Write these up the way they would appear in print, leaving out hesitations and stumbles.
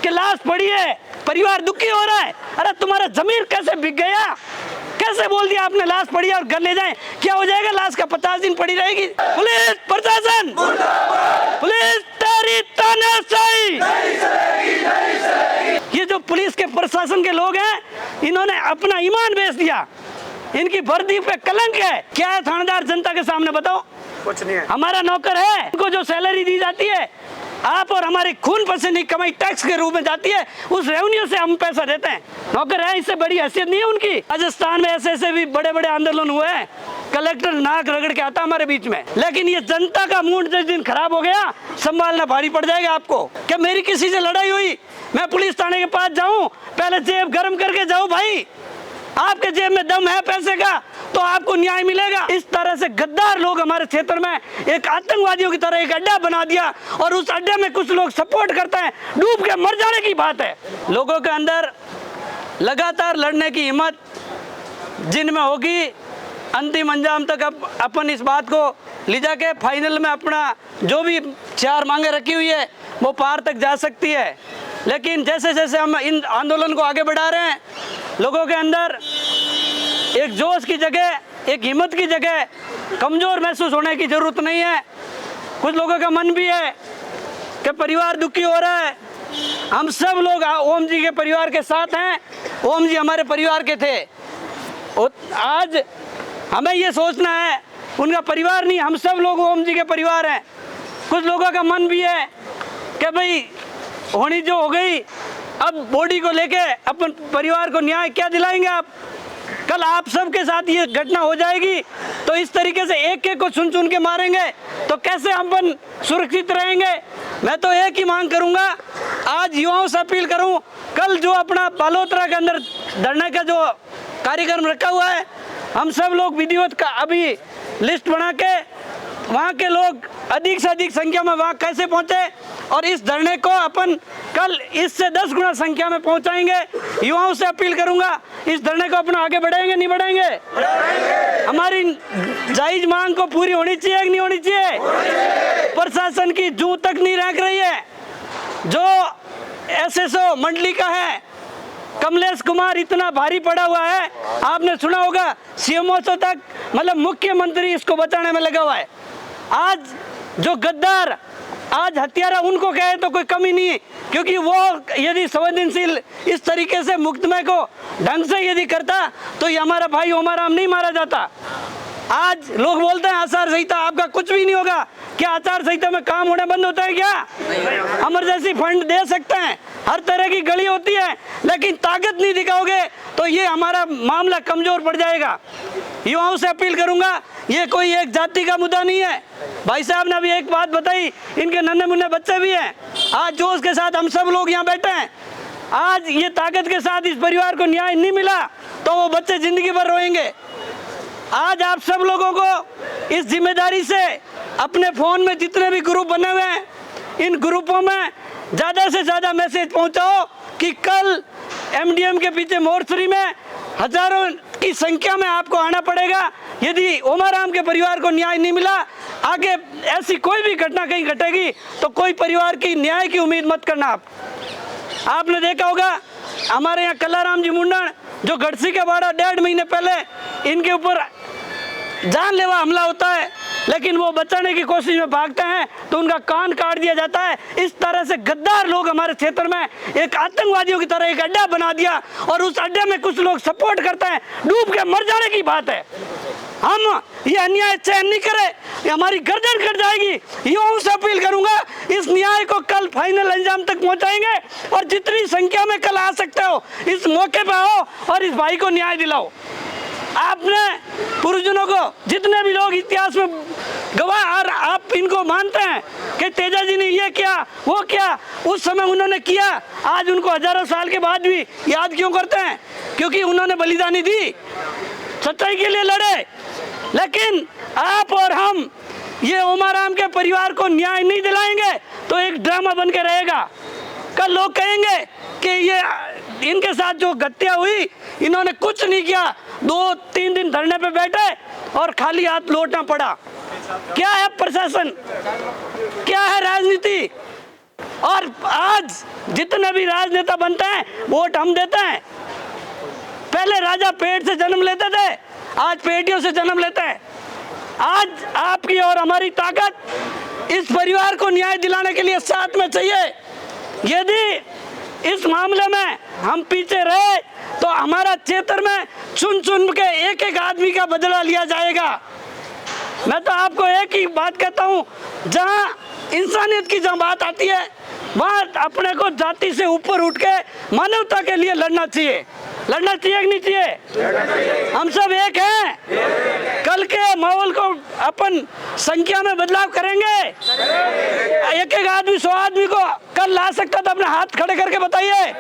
कि लाश पड़ी है, परिवार दुखी हो रहा है। अरे तुम्हारा जमीर कैसे बिक गया? कैसे बोल दिया आपने लाश पड़ी है और घर ले जाएं? क्या हो जाएगा? लाश का 50 दिन पड़ी रहेगी। पुलिस प्रशासन, पुलिस तेरी तानाशाही। ये जो पुलिस के प्रशासन के लोग हैं, इन्होंने अपना ईमान बेच दिया। इनकी वर्दी पे कलंक है। क्या है थानेदार जनता के सामने बताओ? कुछ नहीं है। हमारा नौकर है, इनको जो सैलरी दी जाती है आप और हमारी खून पसीने की कमाई टैक्स के रूप में जाती है, उस रेवेन्यू से हम पैसा देते हैं। नौकर है, इससे बड़ी हैसियत नहीं है उनकी। राजस्थान में ऐसे भी बड़े बड़े आंदोलन हुए हैं, कलेक्टर नाक रगड़ के आता हमारे बीच में। लेकिन ये जनता का मूड जिस दिन खराब हो गया, संभालना भारी पड़ जाएगा आपको। क्या मेरी किसी से लड़ाई हुई, मैं पुलिस थाने के पास जाऊं, पहले जेब गर्म करके जाऊं? भाई आपके जेब में दम है पैसे का तो आपको न्याय मिलेगा। इस तरह से गद्दार लोग हमारे क्षेत्र में एक आतंकवादियों की तरह एक अड्डा बना दिया और उस अड्डे में कुछ लोग सपोर्ट करते हैं। डूब के मर जाने की बात है। लोगों के अंदर लगातार लड़ने की हिम्मत जिनमें होगी, अंतिम अंजाम तक अब अपन इस बात को ले जाके फाइनल में अपना जो भी 4 मांगे रखी हुई है वो पार तक जा सकती है। लेकिन जैसे जैसे हम इन आंदोलन को आगे बढ़ा रहे हैं, लोगों के अंदर एक जोश की जगह, एक हिम्मत की जगह कमज़ोर महसूस होने की ज़रूरत नहीं है। कुछ लोगों का मन भी है कि परिवार दुखी हो रहा है। हम सब लोग ओम जी के परिवार के साथ हैं। ओम जी हमारे परिवार के थे। आज हमें ये सोचना है, उनका परिवार नहीं, हम सब लोग ओम जी के परिवार हैं। कुछ लोगों का मन भी है कि भाई होनी जो हो गई, अब बॉडी को लेके अपन परिवार को न्याय क्या दिलाएंगे आप? कल आप सबके साथ ये घटना हो जाएगी तो इस तरीके से एक एक को चुन चुन के मारेंगे तो कैसे हम सुरक्षित रहेंगे? मैं तो एक ही मांग करूंगा, आज युवाओं से अपील करूं, कल जो अपना बालोतरा के अंदर धरने का जो कार्यक्रम रखा हुआ है, हम सब लोग विधिवत का अभी लिस्ट बना के वहाँ के लोग अधिक से अधिक संख्या में वहाँ कैसे पहुँचे और इस धरने को अपन कल इससे 10 गुना संख्या में पहुँचाएंगे। युवाओं से अपील करूँगा, इस धरने को अपना आगे बढ़ाएंगे नहीं बढ़ाएंगे? हमारी जायज मांग को पूरी होनी चाहिए कि नहीं होनी चाहिए? प्रशासन की जू तक नहीं रख रही है। जो SSO मंडली का है कमलेश कुमार इतना भारी पड़ा हुआ है, आपने सुना होगा CMO तक, मतलब मुख्यमंत्री इसको बचाने में लगा हुआ है। आज जो गद्दार, आज हत्यारा उनको कहे तो कोई कमी नहीं है, क्योंकि वो यदि संवेदनशील इस तरीके से मुकदमे को ढंग से यदि करता तो ये हमारा भाई ओमाराम नहीं मारा जाता। आज लोग बोलते हैं आचार संहिता, आपका कुछ भी नहीं होगा। क्या आचार संहिता में काम होना बंद होता है क्या? इमरजेंसी फंड दे सकते हैं, हर तरह की गली होती है, लेकिन ताकत नहीं दिखाओगे तो ये हमारा मामला कमजोर पड़ जाएगा। युवाओं से अपील करूंगा, ये कोई एक जाति का मुद्दा नहीं है। भाई साहब ने अभी एक बात बताई, इनके नन्हे मुन्ने बच्चे भी हैं। आज जोश के साथ हम सब लोग यहाँ बैठे हैं। आज ये ताकत के साथ इस परिवार को न्याय नहीं मिला तो वो बच्चे जिंदगी भर रोएंगे। आज आप सब लोगों को इस जिम्मेदारी से अपने फ़ोन में जितने भी ग्रुप बने हुए हैं, इन ग्रुपों में ज़्यादा से ज़्यादा मैसेज पहुंचाओ कि कल MDM के पीछे मोर्चरी में हजारों की संख्या में आपको आना पड़ेगा। यदि ओमाराम के परिवार को न्याय नहीं मिला, आगे ऐसी कोई भी घटना कहीं घटेगी तो कोई परिवार की न्याय की उम्मीद मत करना। आपने देखा होगा हमारे यहाँ कलाराम जी मुंडन, जो गढ़सी के बाड़ा 1.5 महीने पहले इनके ऊपर जानलेवा हमला होता है, लेकिन वो बचाने की कोशिश में भागते हैं तो उनका कान काट दिया जाता है। इस तरह से गद्दार लोग हमारे क्षेत्र में एक आतंकवादियों की तरह एक अड्डा बना दिया और उस अड्डे में कुछ लोग सपोर्ट करते हैं। डूब के मर जाने की बात है। हम ये अन्याय सहन नहीं करें, ये हमारी गर्दन कट जाएगी। युवाओं से अपील करूंगा, इस न्याय को कल फाइनल अंजाम तक पहुंचाएंगे और जितनी संख्या में कल आ सकते हो इस मौके पर आओ और इस भाई को न्याय दिलाओ। आपने पुरुषजनों को, जितने भी लोग इतिहास में गवाह, और आप इनको मानते हैं कि तेजा जी ने ये किया वो किया, उस समय उन्होंने किया, आज उनको हजारों साल के बाद भी याद क्यों करते हैं? क्योंकि उन्होंने बलिदानी दी, सच्चाई के लिए लड़े। लेकिन आप और हम ये ओमाराम के परिवार को न्याय नहीं दिलाएंगे तो एक ड्रामा बन के रहेगा। कल लोग कहेंगे कि ये इनके साथ जो हत्या हुई, इन्होंने कुछ नहीं किया, 2-3 दिन धरने पे बैठे और खाली हाथ लौटना पड़ा। क्या है प्रशासन, क्या है राजनीति? और आज जितने भी राजनेता बनते हैं वोट हम देते हैं। पहले राजा पेट से जन्म लेते थे, आज पेटियों से जन्म लेते हैं। आज आपकी और हमारी ताकत इस परिवार को न्याय दिलाने के लिए साथ में चाहिए। यदि इस मामले में हम पीछे रहे तो हमारा क्षेत्र में चुन चुन के एक एक आदमी का बदला लिया जाएगा। मैं तो आपको एक ही बात कहता हूँ, जहाँ इंसानियत की जहाँ बात आती है वहाँ अपने को जाति से ऊपर उठ के मानवता के लिए लड़ना चाहिए। लड़ना चाहिए कि नहीं चाहिए? हम सब एक हैं। कल के माहौल को अपन संख्या में बदलाव करेंगे। एक एक आदमी 100 आदमी को कल ला सकता था, अपने हाथ खड़े करके बताइए।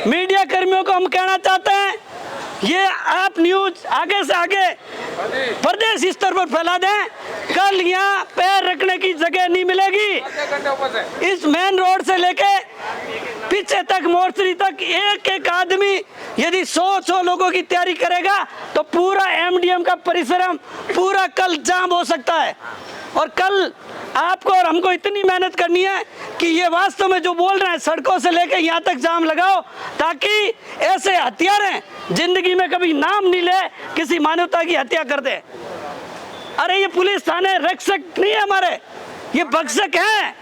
मीडिया कर्मियों को हम कहना चाहते हैं, ये आप न्यूज आगे से आगे प्रदेश स्तर पर फैला दें। कल यहाँ पैर रखने की जगह नहीं मिलेगी। इस मेन रोड से लेके पीछे तक मोर्चरी तक एक एक आदमी यदि 100 लोगों की तैयारी करेगा तो पूरा एमडीएम का परिसर पूरा कल जाम हो सकता है। और कल आपको और हमको इतनी मेहनत करनी है कि ये वास्तव में जो बोल रहे हैं सड़कों से लेकर यहाँ तक जाम लगाओ, ताकि ऐसे हत्यारे जिंदगी में कभी नाम नहीं ले किसी मानवता की हत्या कर दे। अरे ये पुलिस थाने रक्षक नहीं है हमारे, ये भक्षक है।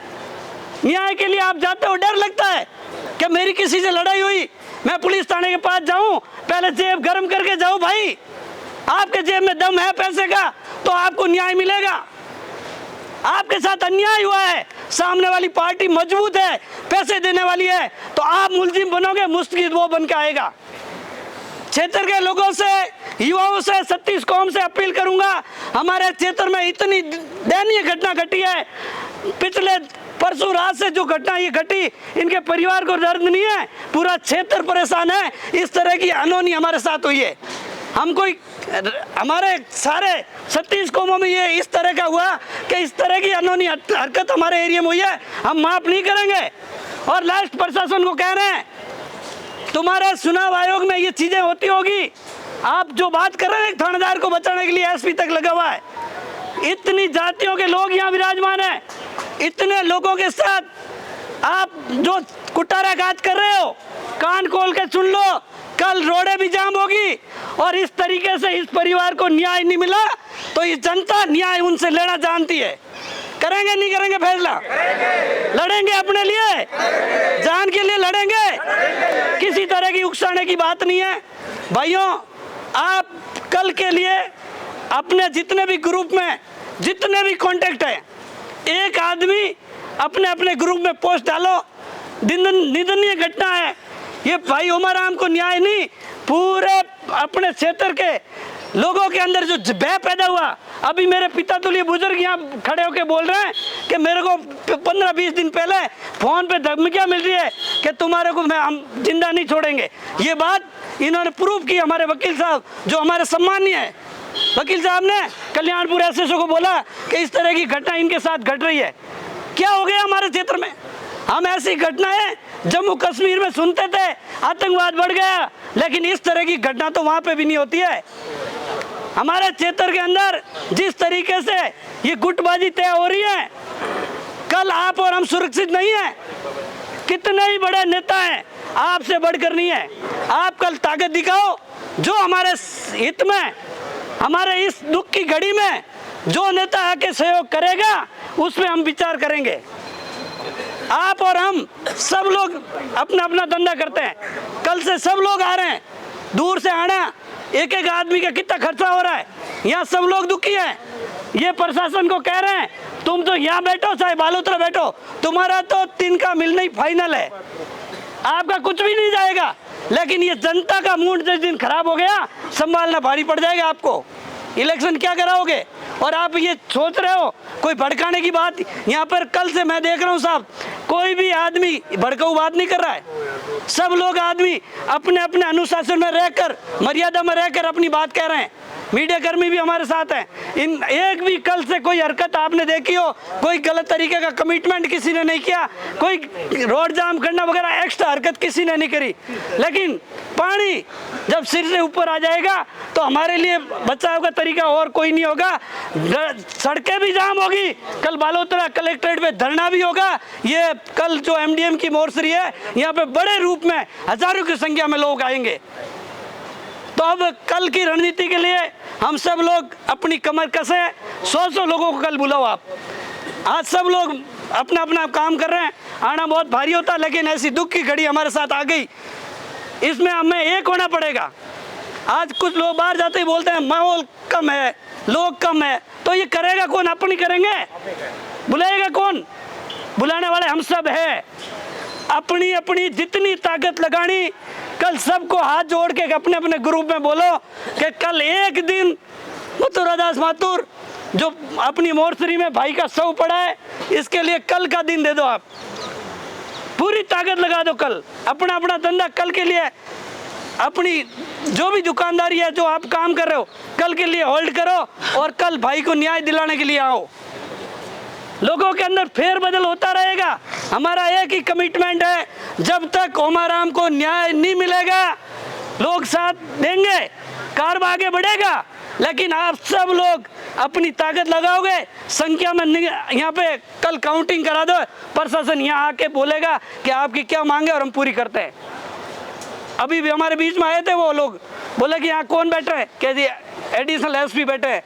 न्याय के लिए आप जाते हो, डर लगता है कि मेरी किसी से लड़ाई हुई, मैं पुलिस थाने के पास जाऊं, पहले जेब गर्म करके जाऊं। भाई आपके जेब में दम है पैसे का तो आपको न्याय मिलेगा। आपके साथ अन्याय हुआ है, सामने वाली पार्टी मजबूत है, पैसे देने वाली है, तो आप मुलजिम बनोगे, मुस्तकिल वो बन के आएगा। क्षेत्र के लोगों से, युवाओं से, 36 कौम से अपील करूंगा, हमारे क्षेत्र में इतनी दयनीय घटना घटी है। पिछले परसों रात से जो घटना ये घटी, इनके परिवार को दर्द नहीं है, पूरा क्षेत्र परेशान है। इस तरह की अनहोनी हमारे साथ हुई है। हम कोई हमारे सारे 36 कौमों में ये इस तरह का हुआ कि इस तरह की अनहोनी हरकत हमारे एरिया में हुई है, हम माफ नहीं करेंगे। और लास्ट प्रशासन को कह रहे हैं, तुम्हारे चुनाव आयोग में ये चीजें होती होगी, आप जो बात कर रहे हैं थानेदार को बचाने के लिए एसपी तक लगा हुआ है। इतनी जातियों के लोग यहाँ विराजमान है, इतने लोगों के साथ आप जो कुटारा गाज कर रहे हो, कान खोल के सुन लो, कल रोडें भी जाम होगी। और इस तरीके से इस परिवार को न्याय नहीं मिला तो ये जनता न्याय उनसे लेना जानती है। करेंगे नहीं करेंगे फैसला? लड़ेंगे अपने लिए, जान के लिए लड़ेंगे। किसी तरह की उकसाने की बात नहीं है भाइयों। आप कल के लिए अपने जितने भी ग्रुप में जितने भी कांटेक्ट है, एक आदमी अपने अपने ग्रुप में पोस्ट डालो। निंदनीय घटना है ये भाई उमर आम को न्याय नहीं, पूरे अपने क्षेत्र के लोगों के अंदर जो भय पैदा हुआ। अभी मेरे पिता तुल्य बुजुर्ग यहाँ खड़े होके बोल रहे हैं कि मेरे को 15-20 दिन पहले फोन पे धमकियाँ मिल रही है कि तुम्हारे को हम जिंदा नहीं छोड़ेंगे। ये बात इन्होंने प्रूव की। हमारे वकील साहब जो हमारे सम्मानीय है, वकील साहब ने कल्याणपुर एसएसओ को बोला कि इस तरह की घटना इनके साथ घट रही है। क्या हो गया हमारे क्षेत्र में? हम ऐसी घटनाएं जम्मू कश्मीर में सुनते थे, आतंकवाद बढ़ गया, लेकिन इस तरह की घटना तो वहां पे भी नहीं होती है। हमारे क्षेत्र के अंदर जिस तरीके से ये गुटबाजी तय हो रही है, कल आप और हम सुरक्षित नहीं है। कितने ही बड़े नेता हैं, आपसे बढ़कर नहीं है। आप कल ताकत दिखाओ, जो हमारे हित में, हमारे इस दुख की घड़ी में जो नेता आके सहयोग करेगा उसमें हम विचार करेंगे। आप और हम सब लोग अपना अपना धंधा करते हैं, कल से सब लोग आ रहे हैं, दूर से आना, एक एक आदमी का कितना खर्चा हो रहा है, यहाँ सब लोग दुखी हैं। ये प्रशासन को कह रहे हैं तुम तो यहाँ बैठो चाहे बालोतरा बैठो, तुम्हारा तो तिनका मिलना ही फाइनल है, आपका कुछ भी नहीं जाएगा। लेकिन ये जनता का मूड जिस दिन खराब हो गया, संभालना भारी पड़ जाएगा आपको। इलेक्शन क्या कराओगे? और आप ये सोच रहे हो कोई भड़काने की बात, यहाँ पर कल से मैं देख रहा हूँ साहब, कोई भी आदमी भड़काऊ बात नहीं कर रहा है। सब लोग आदमी अपने अपने अनुशासन में रहकर, मर्यादा में रहकर अपनी बात कह रहे हैं। मीडिया कर्मी भी हमारे साथ हैं। इन एक भी कल से कोई हरकत आपने देखी हो, कोई गलत तरीके का कमिटमेंट किसी ने नहीं किया, कोई रोड जाम करना वगैरह एक्स्ट्रा हरकत किसी ने नहीं करी, लेकिन पानी जब सिर से ऊपर आ जाएगा तो हमारे लिए बचाव का तरीका और कोई नहीं होगा। सड़कें भी जाम होगी, कल बालोतरा कलेक्ट्रेट पे धरना भी होगा। ये कल जो एमडीएम की मोर्चरी है, यहाँ पे बड़े रूप में हजारों की संख्या में लोग आएंगे। तो अब कल की रणनीति के लिए हम सब लोग अपनी कमर कसे, 100 लोगों को कल बुलाओ आप। आज सब लोग अपना अपना काम कर रहे हैं, आना बहुत भारी होता, लेकिन ऐसी दुख की घड़ी हमारे साथ आ गई, इसमें हमें एक होना पड़ेगा। आज कुछ लोग बाहर जाते ही बोलते हैं माहौल कम है, लोग कम है, तो ये करेगा कौन? अपनी करेंगे, बुलाएगा कौन? बुलाने वाले हम सब है। अपनी अपनी जितनी ताकत लगानी, कल सबको हाथ जोड़ के अपने अपने ग्रुप में बोलो कि कल एक दिन मथुरादास माथुर जो अपनी मोर्चरी में भाई का शव पड़ा है, इसके लिए कल का दिन दे दो। आप पूरी ताकत लगा दो, कल अपना अपना धंधा कल के लिए, अपनी जो भी दुकानदारी है, जो आप काम कर रहे हो, कल के लिए होल्ड करो और कल भाई को न्याय दिलाने के लिए आओ। लोगों के अंदर फेरबदल होता रहेगा। हमारा एक ही कमिटमेंट है, जब तक ओमाराम को न्याय नहीं मिलेगा लोग साथ देंगे, कारवा आगे बढ़ेगा। लेकिन आप सब लोग अपनी ताकत लगाओगे, संख्या में यहाँ पे कल काउंटिंग करा दो, प्रशासन यहाँ आके बोलेगा कि आपकी क्या मांगे और हम पूरी करते हैं। अभी भी हमारे बीच में आए थे वो लोग, बोले कि यहाँ कौन बैठे हैं, कह दिए एडिशनल एसपी बैठे हैं,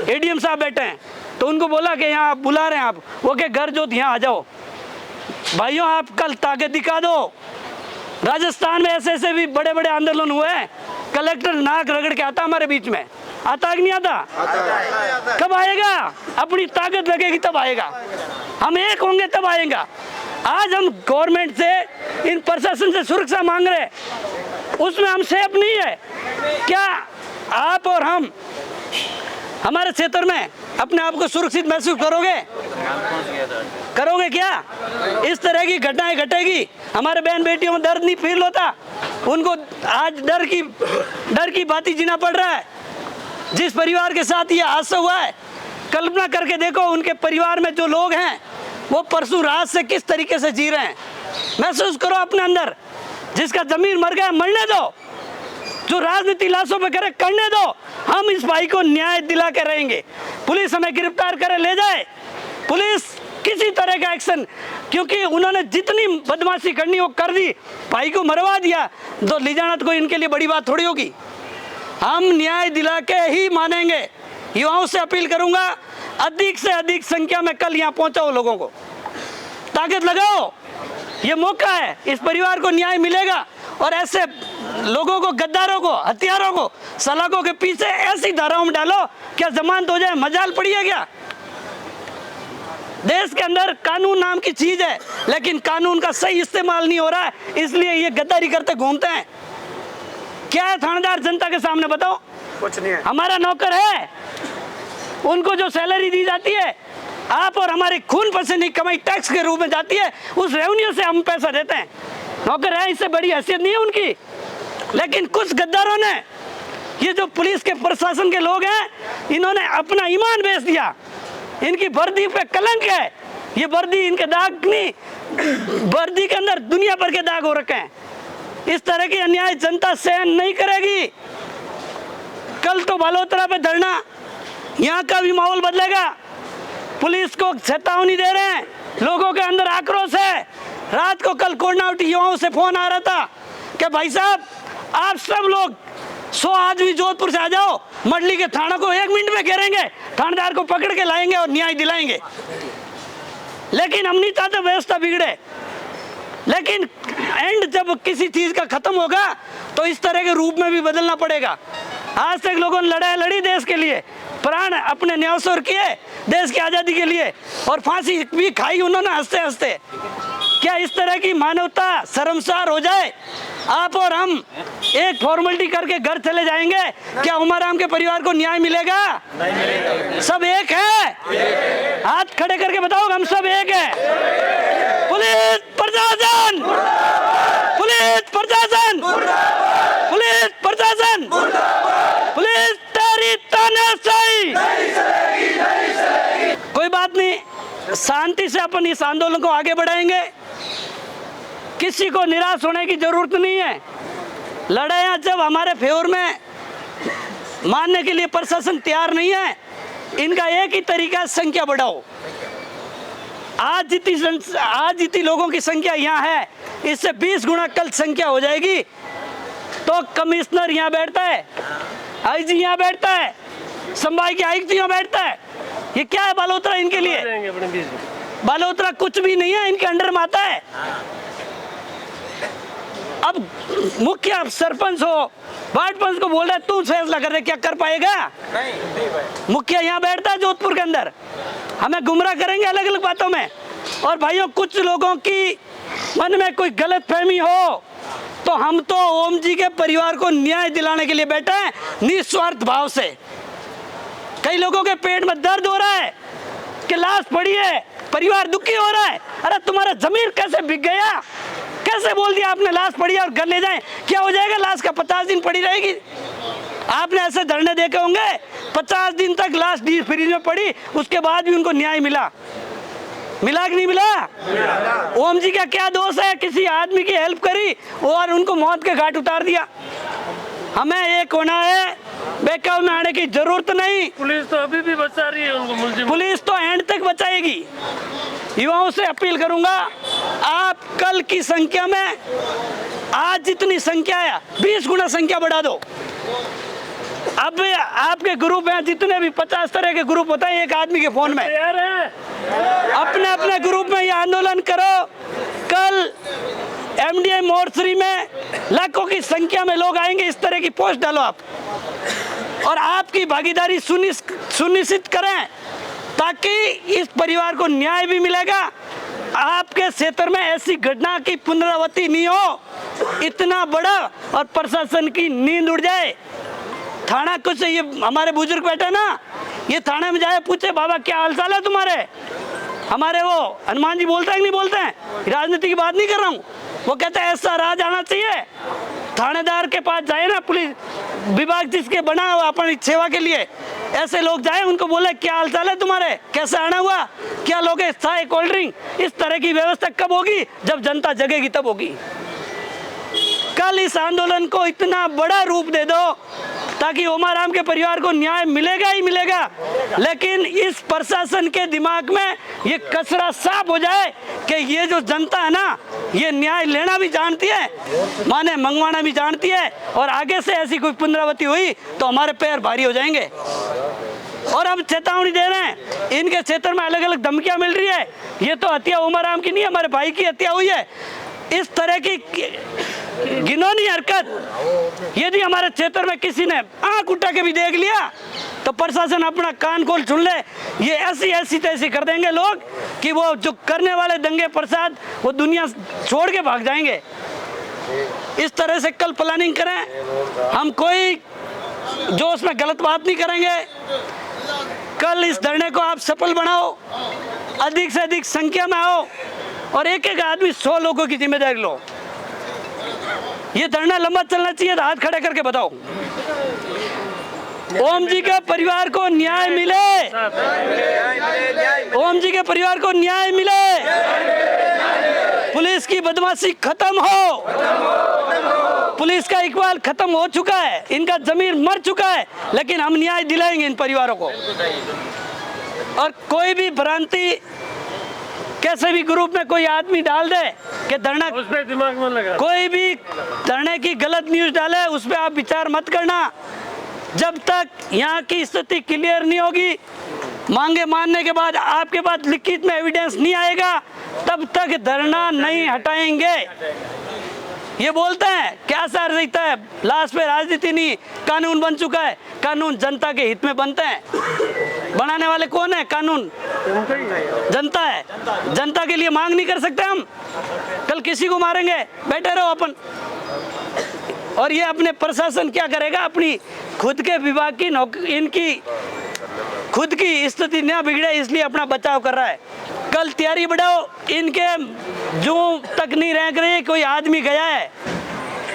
एडीएम साहब बैठे हैं। तो उनको बोला कि यहाँ बुला रहे हैं आप, वो के घर जो यहाँ आ जाओ। भाइयों आप कल ताकत दिखा दो। राजस्थान में ऐसे ऐसे भी बड़े बड़े आंदोलन हुए हैं, कलेक्टर नाक रगड़ के आता हमारे बीच में, आता कि नहीं आता? कब आएगा? अपनी ताकत लगेगी तब आएगा, हम एक होंगे तब आएगा। आज हम गवर्नमेंट से, इन प्रशासन से सुरक्षा मांग रहे, उसमें हम सेफ नहीं है। क्या आप और हम हमारे क्षेत्र में अपने आप को सुरक्षित महसूस करोगे? करोगे क्या? इस तरह की घटनाएं घटेगी, हमारे बहन बेटियों में दर्द नहीं फील होता, उनको आज डर की बातें जीना पड़ रहा है। जिस परिवार के साथ ये हादसा हुआ है, कल्पना करके देखो उनके परिवार में जो लोग हैं वो परसों रात से किस तरीके से जी रहे हैं। महसूस करो अपने अंदर। जिसका जमीन मर गया मरने दो, जो राजनीति लाशों पे करे करने दो, हम इस भाई को न्याय दिला के रहेंगे। पुलिस हमें गिरफ्तार करे ले जाए, पुलिस किसी तरह का एक्शन, क्योंकि उन्होंने जितनी बदमाशी करनी वो कर दी, भाई को मरवा दिया, तो ले जाना तो कोई इनके लिए बड़ी बात थोड़ी होगी। हम न्याय दिला के ही मानेंगे। युवाओं से अपील करूंगा, अधिक से अधिक संख्या में कल यहाँ पहुंचाओ, लोगों को ताकत लगाओ, ये मौका है, इस परिवार को न्याय मिलेगा। और ऐसे लोगों को, गद्दारों को, हथियारों को सलाखों के पीछे ऐसी धाराओं में डालो क्या जमानत हो जाए, मजाल पड़ी है क्या? देश के अंदर कानून नाम की चीज है, लेकिन कानून का सही इस्तेमाल नहीं हो रहा है, इसलिए ये गद्दारी करते घूमते हैं। क्या है थानेदार जनता के सामने बताओ? कुछ नहीं है। हमारा नौकर है, उनको जो सैलरी दी जाती है, आप और हमारे खून पसीने की कमाई टैक्स के रूप में जाती है, उस रेवेन्यू से हम पैसा देते हैं। नौकर है, इससे बड़ी हैसियत नहीं है उनकी। लेकिन कुछ गद्दारों ने, ये जो पुलिस के प्रशासन के लोग हैं, इन्होंने अपना ईमान बेच दिया। इनकी वर्दी पे कलंक है, ये वर्दी इनके दाग नहीं, वर्दी के अंदर दुनिया भर के दाग हो रखे हैं। इस तरह की अन्याय जनता सहन नहीं करेगी। कल तो बालोतरा पे धरना, यहाँ का भी माहौल बदलेगा। पुलिस को चेतावनी दे रहे हैं, लोगों के अंदर आक्रोश है। रात को कल कोर्नावटी युवाओं से फोन आ रहा था कि भाई साहब आप सब लोग 100 आदमी जोधपुर से आ जाओ, मंडली के थाना को 1 मिनट में घेरेंगे, थानेदार को पकड़ के लाएंगे और न्याय दिलाएंगे। लेकिन हम नहीं चाहते व्यवस्था बिगड़े, लेकिन एंड जब किसी चीज का खत्म होगा तो इस तरह के रूप में भी बदलना पड़ेगा। आज तक लोगों ने लड़ाई लड़ी देश के लिए, प्राण अपने न्यासोर किए देश की आजादी के लिए, और फांसी भी खाई उन्होंने हंसते हंसते। क्या इस तरह की मानवता शर्मसार हो जाए? आप और हम एक फॉर्मेलिटी करके घर चले जाएंगे, क्या उमाराम के परिवार को न्याय मिलेगा? नहीं मिलेगा। सब एक है, हाथ खड़े करके बताओ हम सब एक है। पुलिस प्रशासन, पुलिस प्रशासन, पुलिस प्रशासन, पुलिस तेरी तानाशाही। कोई बात नहीं, शांति से अपन इस आंदोलन को आगे बढ़ाएंगे। किसी को निराश होने की जरूरत नहीं है। लड़ाइयाँ जब हमारे फेवर में मानने के लिए प्रशासन तैयार नहीं है, इनका एक ही तरीका है, संख्या बढ़ाओ। आज जितनी लोगों की संख्या यहाँ है, इससे 20 गुना कल संख्या हो जाएगी। तो कमिश्नर यहाँ बैठता है, आईजी यहाँ बैठता है, संभाग के आयुक्त यहाँ बैठता है। ये क्या है बालोतरा इनके लिए? बालोतरा कुछ भी नहीं है, इनके अंडर में आता है। अब मुखिया सरपंच हो, वार्ड पंच को बोल रहा है तू फैसला कर रहे, क्या कर पाएगा? नहीं। मुखिया यहाँ बैठता है जोधपुर के अंदर, हमें गुमराह करेंगे अलग अलग बातों में। और भाइयों, कुछ लोगों की मन में कोई गलत फहमी हो तो हम तो ओम जी के परिवार को न्याय दिलाने के लिए बैठे हैं, निस्वार्थ भाव से। कई लोगों के पेट में दर्द हो रहा है कि लाश पड़ी है, परिवार दुखी हो रहा है। अरे तुम्हारा जमीर कैसे बिक गया? कैसे बोल दिया आपने लाश पड़ी है और घर ले जाएं? क्या हो जाएगा? लाश का 50 दिन पड़ी रहेगी। आपने ऐसे धरने देखे होंगे, 50 दिन तक लाश डीप फ्रीज में पड़ी, उसके बाद भी उनको न्याय मिला कि नहीं मिला? ओम जी का क्या दोष है? किसी आदमी की हेल्प करी और उनको मौत के घाट उतार दिया। हमें एक होना है, बेकाब में आने की जरूरत नहीं। पुलिस तो अभी भी बचा रही है उनको, मुलजिम पुलिस तो एंड तक बचाएगी। युवाओं से अपील करूंगा, आप कल की संख्या में आज जितनी संख्या है 20 गुना संख्या बढ़ा दो। अब आपके ग्रुप हैं जितने भी, 50 तरह के ग्रुप होता है एक आदमी के फोन में, अपने अपने ग्रुप में ये आंदोलन करो। कल MDI मोर्चरी में लाखों की संख्या में लोग आएंगे, इस तरह की पोस्ट डालो आप और आपकी भागीदारी सुनिश्चित करें ताकि इस परिवार को न्याय भी मिलेगा। आपके क्षेत्र में ऐसी घटना की पुनरावृत्ति नहीं हो, इतना बड़ा, और प्रशासन की नींद उड़ जाए। थाना कुछ, ये हमारे बुजुर्ग बैठे ना, ये थाने में जाए पूछे बाबा क्या हालचाल है तुम्हारे। हमारे वो हनुमान जी बोलते हैं कि नहीं बोलते हैं? राजनीति की बात नहीं कर रहा हूँ, वो कहते हैं ऐसा राज आना चाहिए। थानेदार के पास जाए ना, पुलिस विभाग जिसके बना हुआ अपनी सेवा के लिए, ऐसे लोग जाए, उनको बोले क्या हालचाल है तुम्हारे, कैसे आना हुआ, क्या लोगे चाय कोल्ड ड्रिंक। इस तरह की व्यवस्था कब होगी? जब जनता जगेगी तब होगी। कल इस आंदोलन को इतना बड़ा रूप दे दो ताकि ओमाराम के परिवार को न्याय मिलेगा ही मिलेगा, लेकिन इस प्रशासन के दिमाग में ये कचरा साफ हो जाए कि ये जो जनता है ना, ये न्याय लेना भी जानती है, माने मंगवाना भी जानती है, और आगे से ऐसी कोई पुनरावृत्ति हुई तो हमारे पैर भारी हो जाएंगे। और हम चेतावनी दे रहे हैं, इनके क्षेत्र में अलग अलग धमकियां मिल रही है। ये तो हत्या ओमाराम की नहीं, हमारे भाई की हत्या हुई है। इस तरह की घिनौनी हरकत यदि हमारे क्षेत्र में किसी ने आंख उठा के भी देख लिया तो प्रशासन अपना कान खोल सुन ले। ये ऐसी तैसी कर देंगे लोग कि वो जो करने वाले दंगे प्रसाद वो दुनिया छोड़ के भाग जाएंगे। इस तरह से कल प्लानिंग करें, हम कोई जोश में गलत बात नहीं करेंगे। कल इस धरने को आप सफल बनाओ, अधिक से अधिक संख्या में आओ और एक एक आदमी 100 लोगों की जिम्मेदारी लो। ये धरना लंबा चलना चाहिए, हाथ खड़े करके बताओ। ओम जी के परिवार को न्याय मिले, ओम जी के परिवार को न्याय मिले, पुलिस की बदमाशी खत्म हो। पुलिस का इकबाल खत्म हो चुका है, इनका जमीर मर चुका है, लेकिन हम न्याय दिलाएंगे इन परिवारों को। और कोई भी भ्रांति कैसे भी ग्रुप में कोई आदमी डाल दे कि धरना, उस पे दिमाग में लगा, कोई भी धरने की गलत न्यूज डाले उस पर आप विचार मत करना। जब तक यहाँ की स्थिति क्लियर नहीं होगी, मांगे मानने के बाद आपके पास लिखित में एविडेंस नहीं आएगा, तब तक धरना नहीं हटाएंगे। ये बोलते हैं क्या सर रहता है, लास्ट में राजनीति नहीं, कानून बन चुका है। कानून जनता के हित में बनते हैं, बनाने वाले कौन है? कानून जनता है। जनता के लिए मांग नहीं कर सकते हम। कल किसी को मारेंगे, बैठे रहो अपन। और ये अपने प्रशासन क्या करेगा, अपनी खुद के विभाग की इनकी खुद की स्थिति न बिगड़े इसलिए अपना बचाव कर रहा है। कल तैयारी बढ़ाओ, इनके जो तक नहीं रह रही, कोई आदमी गया है,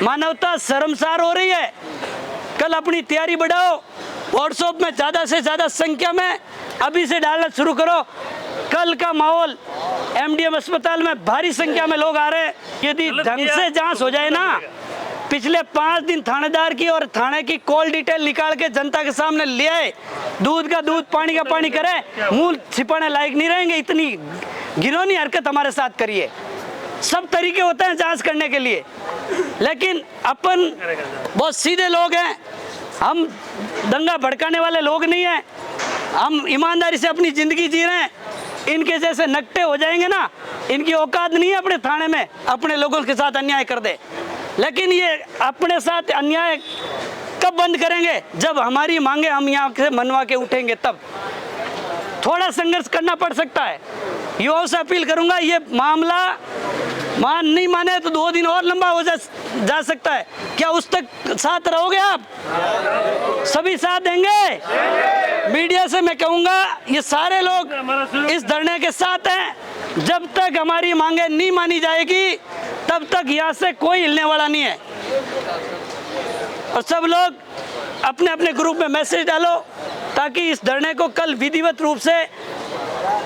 मानवता शर्मसार हो रही है। कल अपनी तैयारी बढ़ाओ, व्हाट्सएप में ज़्यादा से ज़्यादा संख्या में अभी से डालना शुरू करो। कल कल का माहौल एमडीएम अस्पताल में भारी संख्या में लोग आ रहे हैं। यदि ढंग से जांच हो जाए ना, पिछले 5 दिन थानेदार की और थाने की कॉल डिटेल निकाल के जनता के सामने ले आए, दूध का दूध पानी का पानी करे, मुंह छिपाने लायक नहीं रहेंगे। इतनी घिनौनी हरकत हमारे साथ करिए। सब तरीके होते हैं जांच करने के लिए, लेकिन अपन बहुत सीधे लोग हैं, हम दंगा भड़काने वाले लोग नहीं हैं, हम ईमानदारी से अपनी जिंदगी जी रहे हैं। इनके जैसे नकटे हो जाएंगे ना, इनकी औकात नहीं है अपने थाने में अपने लोगों के साथ अन्याय कर दे। लेकिन ये अपने साथ अन्याय कब बंद करेंगे? जब हमारी मांगे हम यहाँ से मनवा के उठेंगे, तब थोड़ा संघर्ष करना पड़ सकता है। युवाओं से अपील करूंगा, ये मामला नहीं माने तो 2 दिन और लंबा हो जा सकता है। क्या उस तक साथ रहोगे आप? सभी साथ देंगे? मीडिया से मैं कहूंगा, ये सारे लोग इस धरने के साथ हैं। जब तक हमारी मांगे नहीं मानी जाएगी, तब तक यहाँ से कोई हिलने वाला नहीं है। और सब लोग अपने अपने ग्रुप में मैसेज डालो, ताकि इस धरने को कल विधिवत रूप से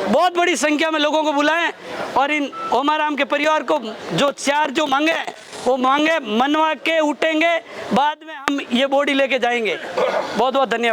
बहुत बड़ी संख्या में लोगों को बुलाएं और इन ओमाराम के परिवार को जो मांगे वो मांगे मनवा के उठेंगे। बाद में हम ये बॉडी लेके जाएंगे। बहुत बहुत धन्यवाद।